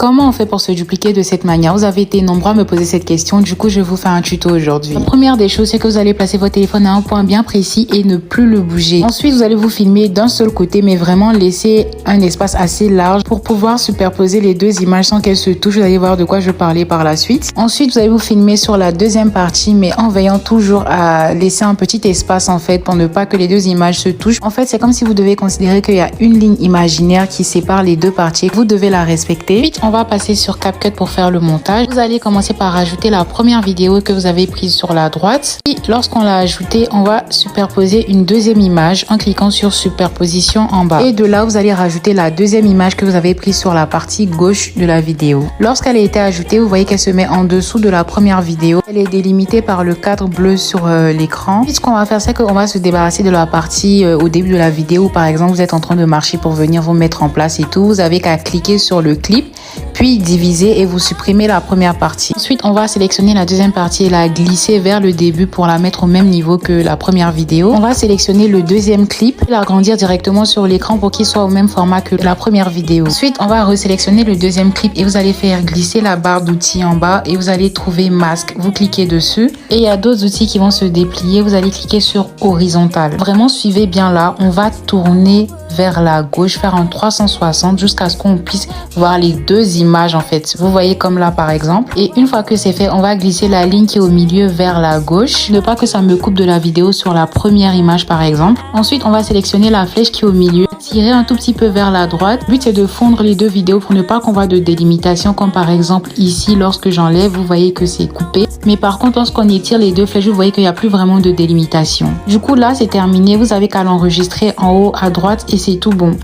Comment on fait pour se dupliquer de cette manière? Vous avez été nombreux à me poser cette question, du coup je vais vous faire un tuto aujourd'hui. La première des choses, c'est que vous allez placer votre téléphone à un point bien précis et ne plus le bouger. Ensuite, vous allez vous filmer d'un seul côté, mais vraiment laisser un espace assez large pour pouvoir superposer les deux images sans qu'elles se touchent. Vous allez voir de quoi je parlais par la suite. Ensuite, vous allez vous filmer sur la deuxième partie, mais en veillant toujours à laisser un petit espace en fait pour ne pas que les deux images se touchent. En fait, c'est comme si vous devez considérer qu'il y a une ligne imaginaire qui sépare les deux parties. Vous devez la respecter. Ensuite, on va passer sur CapCut pour faire le montage. Vous allez commencer par ajouter la première vidéo que vous avez prise sur la droite. Et lorsqu'on l'a ajoutée, on va superposer une deuxième image en cliquant sur superposition en bas. Et de là, vous allez rajouter la deuxième image que vous avez prise sur la partie gauche de la vidéo. Lorsqu'elle a été ajoutée, vous voyez qu'elle se met en dessous de la première vidéo. Elle est délimitée par le cadre bleu sur l'écran. Puis ce qu'on va faire, c'est qu'on va se débarrasser de la partie au début de la vidéo. Par exemple, vous êtes en train de marcher pour venir vous mettre en place et tout. Vous avez qu'à cliquer sur le clip, puis diviser et vous supprimez la première partie. Ensuite, on va sélectionner la deuxième partie et la glisser vers le début pour la mettre au même niveau que la première vidéo. On va sélectionner le deuxième clip et l'agrandir directement sur l'écran pour qu'il soit au même format que la première vidéo. Ensuite, on va resélectionner le deuxième clip et vous allez faire glisser la barre d'outils en bas et vous allez trouver masque. Vous cliquez dessus et il y a d'autres outils qui vont se déplier. Vous allez cliquer sur horizontal. Vraiment, suivez bien là. On va tourner vers la gauche, faire un 360 jusqu'à ce qu'on puisse voir les deux images en fait. Vous voyez comme là par exemple. Et une fois que c'est fait, on va glisser la ligne qui est au milieu vers la gauche. Ne pas que ça me coupe de la vidéo sur la première image par exemple. Ensuite, on va sélectionner la flèche qui est au milieu. Tirer un tout petit peu vers la droite. Le but c'est de fondre les deux vidéos pour ne pas qu'on voit de délimitation comme par exemple ici lorsque j'enlève, vous voyez que c'est coupé. Mais par contre, lorsqu'on étire les deux flèches, vous voyez qu'il n'y a plus vraiment de délimitation. Du coup là, c'est terminé. Vous avez qu'à l'enregistrer en haut à droite et c'est tout bon.